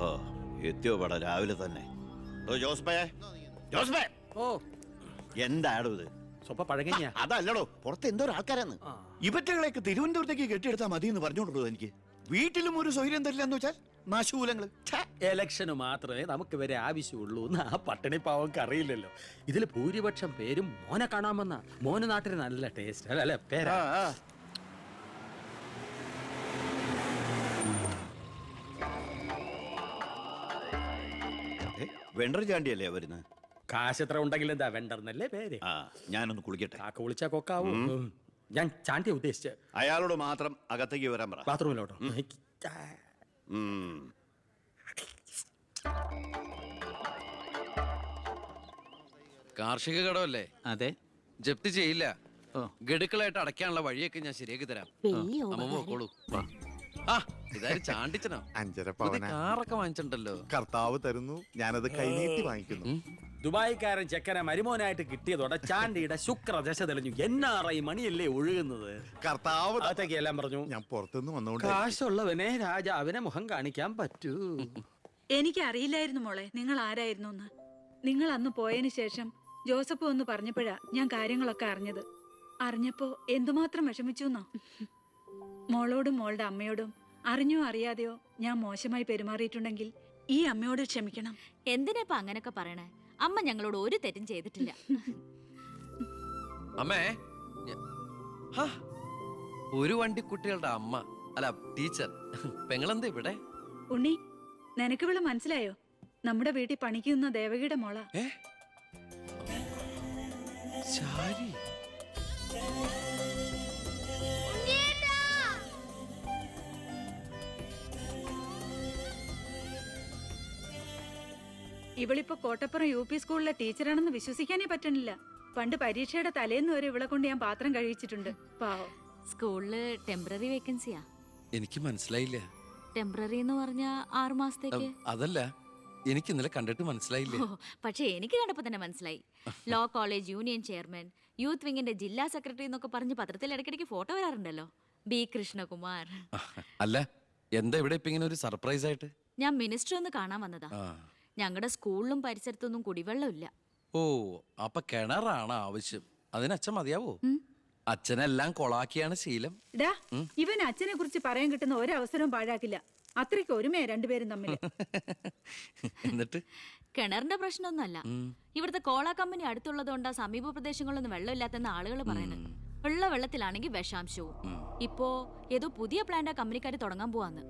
ഓ എത്തിയോ പട രാവിലെ തന്നെ. ഓ എന്താടോ ഇത്? സ്വപ്പ പഴകഞ്ഞ അതല്ലടോ, പുറത്ത് എന്തോ ആൾക്കാരാന്ന്. ഇവറ്റകളെയൊക്കെ തിരുവനന്തപുരത്തേക്ക് കെട്ടിയെടുത്താൽ മതി എന്ന് പറഞ്ഞോണ്ടോ എനിക്ക്. വീട്ടിലും ഒരു സൗകര്യം തരില്ല എന്ന് വെച്ചാൽ നാശൂലങ്ങള്. എലക്ഷന് മാത്രമേ നമുക്ക് വരെ ആവശ്യമുള്ളൂ എന്ന് ആ പട്ടിണി പാവങ്ങൾക്ക് അറിയില്ലല്ലോ. ഇതിൽ ഭൂരിപക്ഷം പേരും മോനെ കാണാമെന്ന. മോന് നാട്ടിൽ നല്ല ടേസ്റ്റ് അല്ലെ പേരാ. വെണ്ടർ ചാണ്ടിയല്ലേ വരുന്നത്? കാശ് എത്ര ഉണ്ടെങ്കിൽ എന്താ വെണ്ടർന്നല്ലേ പേര്. ഞാനൊന്ന് കുളിക്കട്ടെ. കാക്ക വിളിച്ചാ കൊക്കാവൂ. ഞാൻ ചാണ്ടിയെ ഉദ്ദേശിച്ച അയാളോട് മാത്രം അകത്തേക്ക് വരാൻ പറ. ബാത്റൂമിലോട്ടോ. കാർഷിക കടമല്ലേ? അതെ. ജപ്തി ചെയ്യില്ല. ഗഡുക്കളായിട്ട് അടയ്ക്കാനുള്ള വഴിയൊക്കെ ഞാൻ ശരിയാക്കി തരാം. അമ്മ പോക്കോളൂ. ആ ഇതാരും ചാണ്ടിച്ചനോ? 5.5 പവന കാറൊക്കെ വാങ്ങിച്ചിട്ടുണ്ടല്ലോ. കർത്താവ് തരുന്നു, ഞാനത് കൈനീട്ടി വാങ്ങിക്കുന്നു. ദുബായിക്കാരൻ ചെക്കനെ മരുമോനായിട്ട് കിട്ടിയതോടെ ചാണ്ടിയുടെ ശുക്രദശ തെളിഞ്ഞു. NRI മണിയല്ലേ ഒഴുകുന്നത്. കർത്താവ് അകത്തേക്ക് എല്ലാം പറഞ്ഞു. ഞാൻ പുറത്തുനിന്ന് വന്നോണ്ട് കാശുള്ളവനെ രാജാവിനെ മുഖം കാണിക്കാൻ പറ്റൂ. എനിക്കറിയില്ലായിരുന്നു മോളെ നിങ്ങൾ ആരായിരുന്നു എന്ന്. നിങ്ങൾ അന്ന് പോയതിനു ശേഷം ജോസഫ് ഒന്ന് പറഞ്ഞപ്പോഴാ ഞാൻ കാര്യങ്ങളൊക്കെ അറിഞ്ഞത്. അറിഞ്ഞപ്പോ എന്തുമാത്രം വിഷമിച്ചു എന്നോ. മോളോടും മോളുടെ അമ്മയോടും അറിഞ്ഞോ അറിയാതെയോ ഞാൻ മോശമായി പെരുമാറിയിട്ടുണ്ടെങ്കിൽ ഈ അമ്മയോട് ക്ഷമിക്കണം. എന്തിനാ അങ്ങനൊക്കെ പറയണേ? അമ്മ ഞങ്ങളോട് ഒരു തെറ്റും ചെയ്തിട്ടില്ല. അമ്മേ, ഒരു വണ്ടിക്കുട്ടികളുടെ അമ്മ അല്ല ടീച്ചർ പെങ്ങളെന്താ ഇവിടെ? ഉണ്ണി, നിനക്ക് ഇവിടെ മനസ്സിലായോ? നമ്മുടെ വീട്ടിൽ പണിക്കുന്ന ദേവകിയുടെ മോള. ശാരി. ഇവളിപ്പോ കോട്ടപ്പുറം UP സ്കൂളിലെ ടീച്ചറാണെന്ന് വിശ്വസിക്കാനേ പറ്റണില്ല. പണ്ട് പരീക്ഷയുടെ തലേന്ന് വരെ ഇവളെ കൊണ്ട് ഞാൻ പാത്രം കഴിച്ചിട്ടുണ്ട്. പാവം. സ്കൂളില് ടെമ്പററി വേക്കൻസിയാ. എനിക്ക് മനസ്സിലായില്ല. ടെമ്പററി എന്ന് പറഞ്ഞാ 6 മാസത്തേക്ക്. അതല്ല, എനിക്ക് ഇന്നലെ കണ്ടിട്ട് മനസ്സിലായില്ല. പക്ഷെ എനിക്ക് കണ്ടപ്പോ തന്നെ മനസ്സിലായി. Law college union chairman, youth വിങ്ങിന്റെ ജില്ലാ സെക്രട്ടറി എന്നൊക്കെ പറഞ്ഞ് പത്രത്തിൽ ഇടയ്ക്കിടയ്ക്ക് ഫോട്ടോ വരാറുണ്ടല്ലോ. B. കൃഷ്ണകുമാർ. അല്ല, എന്താ ഇവിടെ ഇപ്പൊ ഇങ്ങനെ ഒരു സർപ്രൈസ് ആയിട്ട്? ഞാൻ മിനിസ്റ്റർ ഒന്ന് കാണാൻ വന്നതാ. ഞങ്ങളുടെ സ്കൂളിലും പരിസരത്തൊന്നും കുടിവെള്ളമില്ല. ഓ, അപ്പൊ കിണറാണ് ആവശ്യം. അതിന് അച്ഛൻ മതിയാവോ? അച്ഛനെല്ലാം കൊളാക്കിയാണ് ശീലം. ഇവൻ അച്ഛനെ കുറിച്ച് പറയാൻ കിട്ടുന്ന ഒരവസരവും പാഴാക്കില്ല. അത്രയ്ക്ക് ഒരുമയാ രണ്ടുപേരും തമ്മിൽ. എന്നിട്ട് കിണറിന്റെ പ്രശ്നമൊന്നുമല്ല. ഇവിടുത്തെ കോള കമ്പനി അടുത്തുള്ളതുകൊണ്ടാ സമീപ പ്രദേശങ്ങളിലൊന്നും വെള്ളമില്ലാത്തെന്ന് ആളുകൾ പറയുന്നത്. ഉള്ള വെള്ളത്തിലാണെങ്കിൽ വിഷാംശവും. ഇപ്പോ ഏതോ പുതിയ പ്ലാന്റ് കമ്പനിക്കാർ തുടങ്ങാൻ പോവാന്ന്.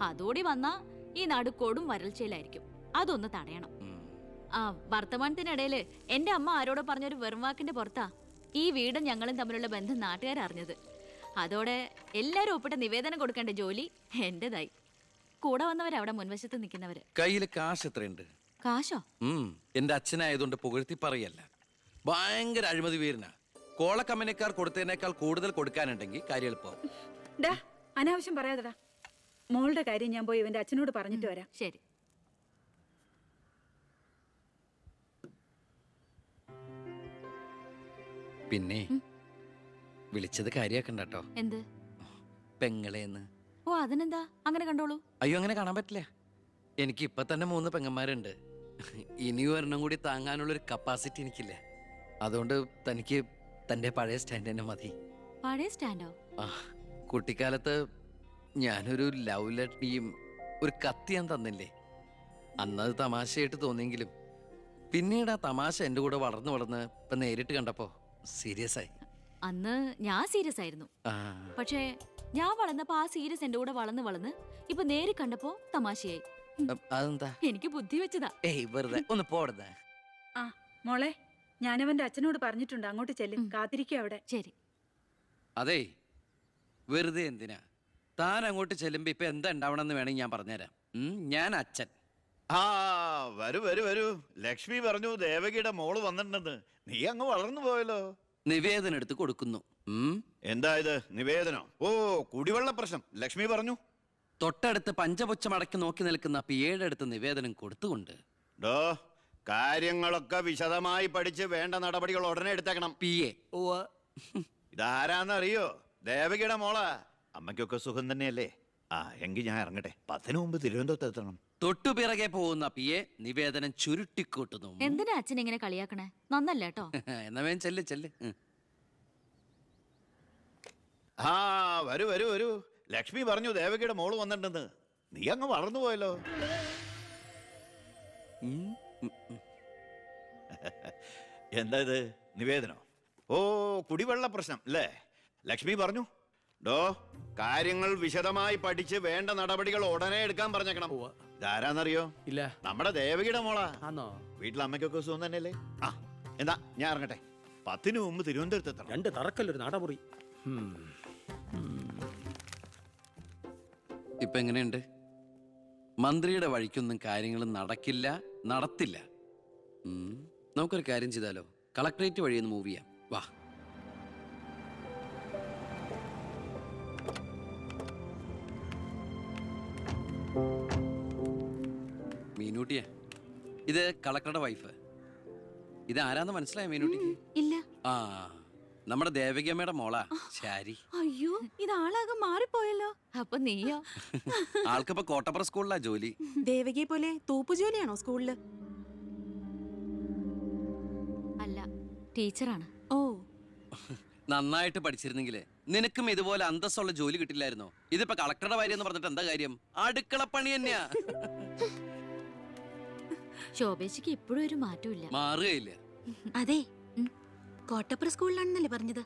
അതോടി വന്നാ ഈ നാട് കൊടും വരൾച്ചയിലായിരിക്കും. അതൊന്ന് തടയണം. വർത്തമാനത്തിനിടയില് എന്റെ അമ്മ ആരോടോ പറഞ്ഞൊരു വെറുംവാക്കിന്റെ പുറത്താ ഈ വീടും ഞങ്ങളും തമ്മിലുള്ള ബന്ധം നാട്ടുകാരറിഞ്ഞത്. അതോടെ എല്ലാരും ഒപ്പിട്ട് നിവേദനം കൊടുക്കേണ്ട ജോലി എന്റേതായി. കൂടെ വന്നവരവിടെ മുൻവശത്ത് നിൽക്കുന്നവര്. കയ്യില് കാശ് എത്രയുണ്ട്? കാശോ? എന്റെ അച്ഛനായതുകൊണ്ട് പുകഴ്ത്തി പറയല്ല. ഭയങ്കര അഴിമതി വീരനാ. കോള കമ്പനിക്കാർ കൊടുത്തതിനേക്കാൾ കൂടുതൽ കൊടുക്കാനുണ്ടെങ്കിൽ കാര്യം എളുപ്പമാവും. അനാവശ്യം പറയാതെടാ. മോളുടെ കാര്യം ഞാൻ പോയി ഇവന്റെ അച്ഛനോട് പറഞ്ഞിട്ട് വരാം. ശരി. പിന്നെ വിളിച്ചത് കാര്യാക്കണ്ടോ? എന്ത്? പെങ്ങളേന്ന്. ഓ, അതിനെന്താ? അങ്ങനെ കണ്ടോളൂ. അയ്യോ, അങ്ങനെ കാണാൻ പറ്റില്ല. എനിക്ക് ഇപ്പൊ തന്നെ 3 പെങ്ങന്മാരുണ്ട്. ഇനി ഒരെണ്ണം കൂടി താങ്ങാനുള്ളൊരു കപ്പാസിറ്റി എനിക്കില്ല. അതുകൊണ്ട് തനിക്ക് തന്റെ പഴയ സ്റ്റാൻഡ് തന്നെ മതി. പഴയ സ്റ്റാൻഡോ? കുട്ടിക്കാലത്ത് ഞാനൊരു ലവ് ലെറ്ററിയും ഒരു കത്തി ഞാൻ തന്നില്ലേ? അന്നത് തമാശയായിട്ട് തോന്നിയെങ്കിലും പിന്നീട് ആ തമാശ എന്റെ കൂടെ വളർന്ന് വളർന്ന് ഇപ്പൊ നേരിട്ട് കണ്ടപ്പോ സീരിയസ് ആയി. അന്ന് ഞാൻ സീരിയസ് ആയിരുന്നു. പക്ഷേ ഞാൻ വളർന്നപ്പോ ആ സീരിയസ് എന്റെ കൂടെ വളർന്ന് ഇപ്പൊ നേരി കണ്ടപ്പോ തമാശയായി. അതെന്താ? എനിക്ക് ബുദ്ധി വെച്ചതാ. വെറുതെ ഒന്ന് പോടുന്നേ. മോളെ, ഞാനവന്റെ അച്ഛനോട് പറഞ്ഞിട്ടുണ്ട്. അങ്ങോട്ട് ചെല്ലും. കാത്തിരിക്കുക അവിടെ. ശരി. അതെ, വെറുതെ എന്തിനാ? താൻ അങ്ങോട്ട് ചെല്ലുമ്പോ ഇപ്പൊ എന്താ ഉണ്ടാവണമെന്ന് വേണമെങ്കിൽ ഞാൻ പറഞ്ഞുതരാം. ഞാൻ അച്ഛൻ. വരൂ വരൂ വരൂ. ലക്ഷ്മി പറഞ്ഞു ദേവകിയുടെ മോള് വന്നിട്ടുണ്ടെന്ന്. നീ അങ്ങ് വളർന്നു പോയല്ലോ. നിവേദനം എടുത്ത് കൊടുക്കുന്നു. എന്താ ഇത് നിവേദനം? ഓ, കുടിവെള്ള പ്രശ്നം ലക്ഷ്മി പറഞ്ഞു. തൊട്ടടുത്ത് പഞ്ചപുച്ഛമടക്കി നോക്കി നിൽക്കുന്ന പിയേഴടുത്ത് നിവേദനം കൊടുത്തുകൊണ്ട് കാര്യങ്ങളൊക്കെ വിശദമായി പഠിച്ച് വേണ്ട നടപടികൾ ഉടനെ എടുത്തേക്കണം. PA. ഇതാരാന്നറിയോ? ദേവകിയുടെ മോളാ. അമ്മയ്ക്കൊക്കെ സുഖം തന്നെയല്ലേ? ആ എങ്കിൽ ഞാൻ ഇറങ്ങട്ടെ. 10 മുമ്പ് തിരുവനന്തപുരത്ത് എത്തണം. തൊട്ടു പിറകെ പോകുന്ന പിയെ നിവേദനം ചുരുട്ടിക്കൂട്ടുന്നു. എന്തിനാ അച്ഛൻ ഇങ്ങനെ കളിയാക്കണേ? നന്നല്ല കേട്ടോ. എന്നാ വേഗം ചെല്ല് ചെല്ല്. ആ വരൂ വരൂ വരൂ. ലക്ഷ്മി പറഞ്ഞു ദേവകിയുടെ മോള് വന്നിട്ടുണ്ടെന്ന്. നീ അങ്ങ് വളർന്നു പോയല്ലോ. എന്താ ഇത് നിവേദനോ? ഓ കുടിവെള്ള പ്രശ്നം അല്ലേ? ലക്ഷ്മി പറഞ്ഞു ഡോ കാര്യങ്ങൾ വിശദമായി പഠിച്ച് വേണ്ട നടപടികൾ ഉടനെ എടുക്കാൻ പറഞ്ഞേക്കണം. ഇതാരാന്നറിയോ? ഇല്ല. നമ്മുടെ ദേവകിയുടെ മോളാ. ആന്നോ? വീട്ടിൽ അമ്മയ്ക്കൊക്കെ സുഖം തന്നെയല്ലേ? ആ എന്താ ഞാൻ ഇറങ്ങട്ടെ. 10 മുമ്പ് തിരുവനന്തപുരത്ത് എത്തണം. 2 തറക്കല്ലൊരു നാടമുറി. ഇപ്പൊ എങ്ങനെയുണ്ട്? മന്ത്രിയുടെ വഴിക്കൊന്നും കാര്യങ്ങൾ നടക്കില്ല, നടത്തില്ല. നമുക്കൊരു കാര്യം ചെയ്താലോ? കളക്ടറേറ്റ് വഴി ഒന്ന് മൂവ് ചെയ്യാം. വാ. മീനൂട്ടിയെ, ഇത് കളക്ടറുടെ വൈഫ്. ഇത് ആരാന്ന് മനസ്സിലായ മീനൂട്ടിക്ക്? ഇല്ല. ആ, നമ്മുടെ ദേവകിയമ്മയുടെ മോളാ ശാരി. അയ്യോ, ഇത് ആളാകെ മാറിപ്പോയല്ലോ. അപ്പൊ നീയോ? ആൾക്കിപ്പോ കോട്ടപ്പുറ സ്കൂളിലാ ജോലി. ദേവകിയെ പോലെ തൂപ്പുജോലിയാണോ സ്കൂളില്? അല്ല, ടീച്ചറാണ്. ഓ, നന്നായിട്ട് പഠിച്ചിരുന്നെങ്കിലേ നിനക്കും ഇതുപോലെ അന്തസ്സുള്ള ജോലി കിട്ടില്ലായിരുന്നോ? ഇതിപ്പോ കളക്ടറുടെ ഭാര്യ എന്ന് പറഞ്ഞിട്ട് എന്താ കാര്യം? അടുക്കളപ്പണി തന്നെയാ. ശോഭേച്ചിക്ക് ഇപ്പോഴും ഒരു മാറ്റമില്ല. മാറുകയില്ല. അതെ. കോട്ടപ്പുറ സ്കൂളിലാണെന്നല്ലേ പറഞ്ഞത്?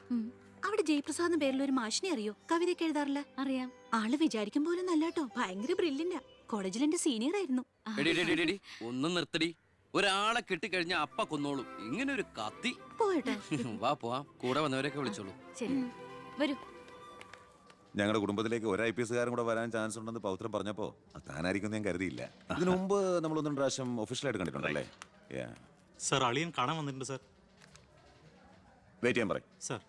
അവിടെ ജയപ്രസാദ് പേരിൽ ഒരു മാഷിനെ അറിയോ? കവിതയൊക്കെ എഴുതാറില്ല. അറിയാം. ആള് വിചാരിക്കും പോലെ നല്ലട്ടോ. ഭയങ്കര ബ്രില്യന്റാ. കോളേജിൽ എന്റെ സീനിയർ ആയിരുന്നു. എടി, എടി, എടി, എടി, ഒന്നും നിർത്തടി. ഒരാളെ കിട്ടിക്കഴിഞ്ഞ അപ്പ കൊന്നോളും. ഇങ്ങനെ ഒരു കത്തി. പോയട്ടെ. വാ പോവാം. കൂടെ വന്നവരൊക്കെ വിളിച്ചോളൂ. ശരി, വരൂ. ഞങ്ങളുടെ കുടുംബത്തിലേക്ക് ഒരു IPS കാരൻ കൂടെ വരാൻ ചാൻസ് ഉണ്ടെന്ന് പൗത്രം പറഞ്ഞപ്പോ താനായിരിക്കും ഞാൻ കരുതിയില്ല. ഇതിനു മുമ്പ് നമ്മൾ 1-2 പ്രാവശ്യം ഒഫീഷ്യലായിട്ട് കണ്ടിട്ടുണ്ടല്ലേ? സർ, അളിയൻ കാണാൻ വന്നിട്ടുണ്ട് സർ. വെയിറ്റ് ചെയ്യാൻ പറയും സർ.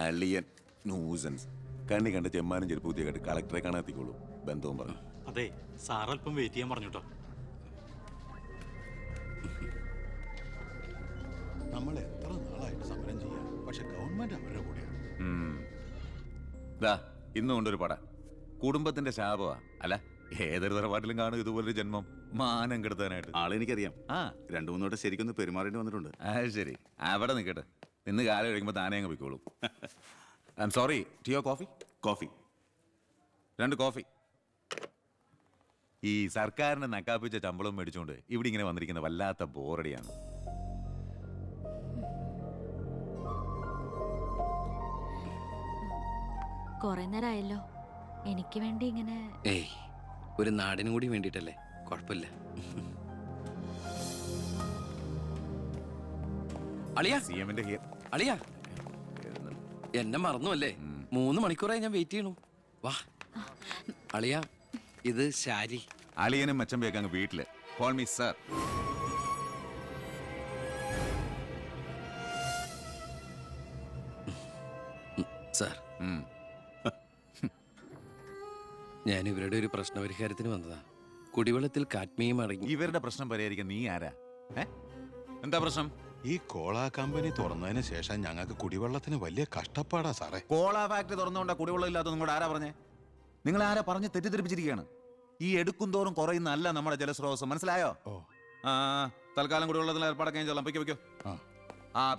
അളിയൻ ന്യൂസൻസ്. കണ്ണി കണ്ട് ചെമ്മാനും ചെരുപ്പൂത്തിയെ കണ്ട് കളക്ടറെ കാണാൻ എത്തിക്കോളൂ. ബന്ധവും പറഞ്ഞു. അതെ, സാർ അല്പം വെയിറ്റ് ചെയ്യാൻ പറഞ്ഞു കേട്ടോ. നമ്മൾ എത്ര നാളായിട്ട് സമരം ചെയ്യാം, പക്ഷെ ഗവൺമെന്റ് അവരുടെ കൂടെയാണ്. ദാ ഇന്നും കൊണ്ടൊരു പട. കുടുംബത്തിന്റെ ശാപമാ. അല്ല, ഏതൊരു തറവാട്ടിലും കാണും ഇതുപോലൊരു ജന്മം. മാനം കെടുത്താനായിട്ട്. ആളെനിക്കറിയാം. 2-3 വട്ടം ശരിക്കൊന്ന് പെരുമാറേണ്ടി വന്നിട്ടുണ്ട്. ശരി, അവിടെ നിൽക്കട്ടെ. നിന്ന് കാലം കഴിയുമ്പോൾ താനേ അങ്ങ് പോയിക്കോളൂ. I am sorry. ടീയോ കോഫി? കോഫി. 2 കോഫി. ഈ സർക്കാരിന് നക്കാപ്പിച്ച ശമ്പളം മേടിച്ചുകൊണ്ട് ഇവിടെ ഇങ്ങനെ വന്നിരിക്കുന്ന വല്ലാത്ത ബോറടിയാണ്. കൊറേ നേരമായല്ലോ. എനിക്ക് വേണ്ടി ഇങ്ങനെ. ഏയ്, ഒരു നാടിനും കൂടി വേണ്ടിട്ടല്ലേ. കുഴപ്പമില്ല. അളിയാ, CM-ന്റെ അളിയാ, എന്നെ മറന്നു അല്ലേ? 3 മണിക്കൂറായി ഞാൻ വെയിറ്റ് ചെയ്യണു. വാ അളിയാ, ഇത് ശാരി. അളിയനും മച്ചമ്പയൊക്കെ അങ്ങ് വീട്ടില്. Call me sir. സാർ, ഞാൻ ഇവരുടെ ഒരു പ്രശ്നപരിഹാരത്തിന് വന്നതാ. കുടിവെള്ളത്തിൽ കാഡ്മിയം അടങ്ങി. ഇവരുടെ പ്രശ്നം പരിഹരിക്കാൻ നീ ആരാ? എന്താ പ്രശ്നം? ഈ കോള കമ്പനി തുറന്നതിന് ശേഷം ഞങ്ങൾക്ക് കുടിവെള്ളത്തിന് വലിയ കഷ്ടപ്പാടാ സാറേ. കോള ഫാക്ടറി തുറന്നുകൊണ്ടാ കുടിവെള്ളം ഇല്ലാത്ത നിങ്ങളോട് ആരാ പറഞ്ഞേ? നിങ്ങൾ ആരാ പറഞ്ഞ് തെറ്റിദ്ധരിപ്പിച്ചിരിക്കുകയാണ്. ഈ എടുക്കും തോറും കുറയുന്നല്ല നമ്മുടെ ജലസ്രോതസ്. മനസ്സിലായോ? ഓ, തൽക്കാലം കുടിവെള്ളത്തിൽ ഏർപ്പാടൊക്കെ ചെയ്യാം. പൊയ്ക്കോ പൊയ്ക്കോ.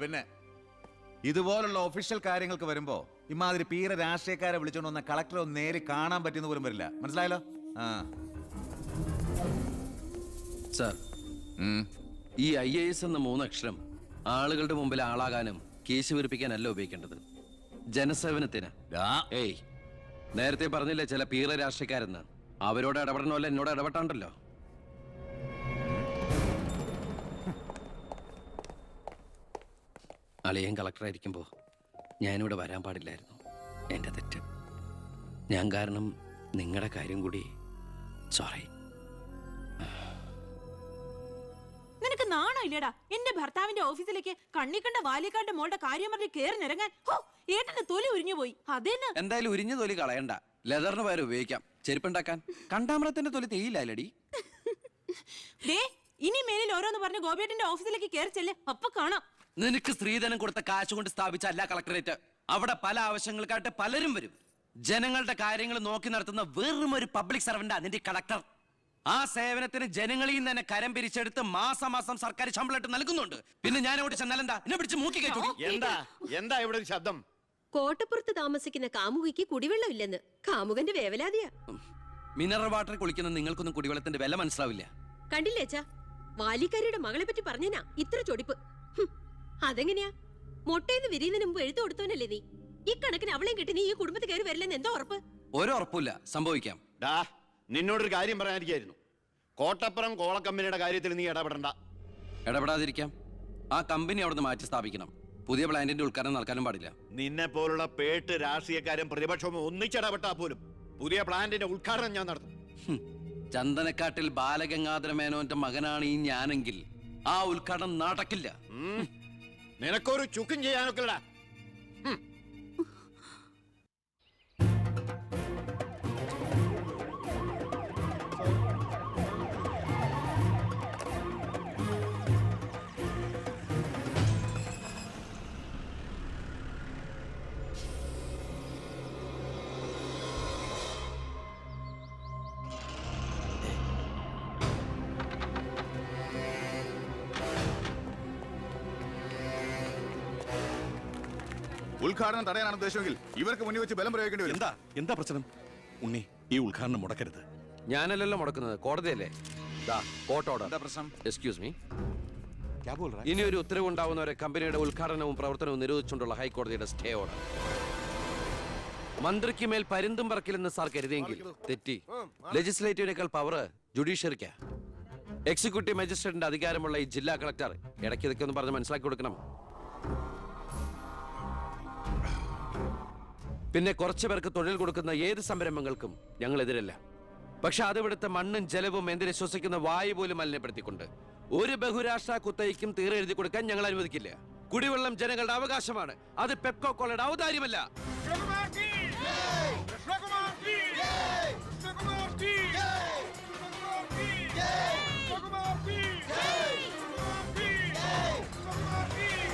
പിന്നെ ഇതുപോലുള്ള ഒഫീഷ്യൽ കാര്യങ്ങൾക്ക് വരുമ്പോ ഇമാതിരി പീര രാഷ്ട്രീയക്കാരെ വിളിച്ചോണ്ട് വന്ന കളക്ടറെ ഒന്ന് നേരിൽ കാണാൻ പറ്റുന്ന പോലും വരില്ല. മനസ്സിലായല്ലോ? സാർ, ഈ IAS എന്ന 3 അക്ഷരം ആളുകളുടെ മുമ്പിൽ ആളാകാനും കേസ് വെറുപ്പിക്കാനല്ല ഉപയോഗിക്കേണ്ടത്. ജനസേവനത്തിന്. ഏയ്, നേരത്തെ പറഞ്ഞില്ലേ ചില പീറ രാഷ്ട്രീയക്കാരെന്ന്? അവരോട് ഇടപെടണമല്ല, എന്നോട് ഇടപെട്ടാണ്ടല്ലോ. അളിയൻ കളക്ടറായിരിക്കുമ്പോൾ ഞാനിവിടെ വരാൻ പാടില്ലായിരുന്നു. എൻ്റെ തെറ്റ്. ഞാൻ കാരണം നിങ്ങളുടെ കാര്യം കൂടി. സോറി. നിനക്ക് നാണം ഇല്ലടാ? എന്റെ ഭർത്താവിന്റെ ഓഫീസിലേക്ക് കണ്ണിക്കണ്ട വാലിക്കാന്റെ മോളുടെ കാര്യം പറഞ്ഞ് കേറി നിരങ്ങാൻ. ഏട്ടന്റെ തൊലി ഉരിഞ്ഞു പോയി. അതെന്നെ. എന്തായാലും ഉരിഞ്ഞ തൊലി കളയണ്ട. ലെതറിന് പകരം ഉപയോഗിക്കാം. ചെരുപ്പുണ്ടാക്കാൻ. കണ്ടാമരത്തിന്റെ തൊലി തേയില്ലടി. ഇനി മേലിൽ ഓരോന്ന് പറഞ്ഞ് ഗോപിയേട്ടന്റെ ഓഫീസിലേക്ക് കേറി ചെല്ലേ. അപ്പൊ കാണാം. നിനക്ക് സ്ത്രീധനം കൊടുത്ത കാശ് കൊണ്ട് സ്ഥാപിച്ച അല്ല കളക്ടറേറ്റ്. അവിടെ പല ആവശ്യങ്ങൾക്കായിട്ട് പലരും വരും. ജനങ്ങളുടെ കാര്യങ്ങൾ നോക്കി നടത്തുന്ന വെറും ഒരു പബ്ലിക് സർവന്റാ നിന്റെ കളക്ടർ. ആ സേവനത്തിന് ജനങ്ങളിൽ നിന്ന് തന്നെ കരം പിരിച്ചെടുത്ത് മാസം മാസം സർക്കാർ ശമ്പളമായിട്ട് നൽകുന്നുണ്ട്. പിന്നെ ഞാൻ അവിടെ ചെന്നാലെന്താ എന്നെ പിടിച്ച് മൂക്കി കയറ്റി? എന്താ ഇവിടെ ഒരു ശബ്ദം? കോട്ടപ്പുറത്ത് താമസിക്കുന്ന കാമുകിക്ക് കുടിവെള്ളമില്ലെന്ന് കാമുകന്റെ വേവലാതിയാ. മിനറൽ വാട്ടർ കുളിക്കുന്ന നിങ്ങൾക്കൊന്നും കുടിവെള്ളത്തിന്റെ വില മനസ്സിലാവില്ല. കണ്ടില്ലേച്ചാ, വാലിക്കാരിയുടെ മകളെ പറ്റി പറഞ്ഞനാ ഇത്ര ചൊടിപ്പ്. അതെങ്ങനെയാ? മൊട്ടേന്ന് വിരിയുന്നതിന് മുമ്പ് എഴുത്തു കൊടുത്തവനല്ലേ നീ? ഇക്കണക്കിന് അവളെയും കിട്ടി നീ ഈ കുടുംബത്തിൽ കയറി വരില്ലെന്ന് എന്തോ ഉറപ്പ്? ഒരു ഉറപ്പില്ല, സംഭവിക്കാം. നിന്നോടൊരു കാര്യം പറയാനിരിക്കായിരുന്നു. കോട്ടപ്പുറം കോള കമ്പനിയുടെ കാര്യത്തിൽ നീ ഇടപെടണ്ട. ഇടപെടാതിരിക്കാം. ആ കമ്പനി അവിടുന്ന് മാറ്റി സ്ഥാപിക്കണം. പുതിയ പ്ലാന്റിന്റെ ഉദ്ഘാടനം നടക്കാനും പാടില്ല. നിന്നെ പോലുള്ള പേട്ട് രാഷ്ട്രീയക്കാരും പ്രതിപക്ഷവും ഒന്നിച്ചിടപെട്ടാ പോലും പുതിയ പ്ലാന്റിന്റെ ഉദ്ഘാടനം ഞാൻ നടത്തും. ചന്ദനക്കാട്ടിൽ ബാലഗംഗാധര മേനോന്റെ മകനാണ് ഈ ഞാനെങ്കിൽ ആ ഉദ്ഘാടനം നടക്കില്ല. നിനക്കൊരു ചുക്കും ചെയ്യാനൊക്കെടാ. ഉദ്ഘാടനം തടയാനാണ് ഉദ്ദേശമെങ്കിൽ ഇവർക്ക് മുന്നിൽ വെച്ച് ബലം പ്രയോഗിക്കേണ്ടി വരും. എന്താ പ്രശ്നം? ഉണ്ണി, ഈ ഉദ്ഘാടനം മുടക്കരുത്. ഞാനല്ലല്ലോ മുടക്കുന്നത്, കോടതിയല്ലേ. എന്താ പ്രശ്നം? Excuse me. ഇനി ഒരു ഉത്തരവ് ഉണ്ടാവുന്നവരെ കമ്പനിയുടെ ഉദ്ഘാടനവും പ്രവർത്തനവും നിരോധിച്ചുകൊണ്ടുള്ള ഹൈക്കോടതിയുടെ സ്റ്റേ ഓർഡർ. മന്ത്രിക്ക് മേൽ പരുന്തും പറക്കില്ലെന്ന് സാർ കരുതിയെങ്കിൽ തെറ്റി. ലെജിസ്ലേറ്റീവിനേക്കാൾ പവർ ജുഡീഷ്യറിക്കാ. എക്സിക്യൂട്ടീവ് മജിസ്ട്രേറ്റിന്റെ അധികാരമുള്ള ഈ ജില്ലാ കളക്ടർ ഇടയ്ക്ക് ഇതൊക്കെ ഒന്ന് പറഞ്ഞ് മനസ്സിലാക്കി കൊടുക്കണം. പിന്നെ കുറച്ചു പേർക്ക് തൊഴിൽ കൊടുക്കുന്ന ഏത് സംരംഭങ്ങൾക്കും ഞങ്ങൾ എതിരല്ല. പക്ഷെ അതിവിടുത്തെ മണ്ണും ജലവും എന്തിനെ ശ്വസിക്കുന്ന വായു പോലും മലിനപ്പെടുത്തിക്കൊണ്ട് ഒരു ബഹുരാഷ്ട്ര കുത്തയ്ക്കും തീരെ എഴുതി കൊടുക്കാൻ ഞങ്ങൾ അനുവദിക്കില്ല. കുടിവെള്ളം ജനങ്ങളുടെ അവകാശമാണ്, അത് പെപ്കോ കോളയുടെ ഔദാര്യമല്ല.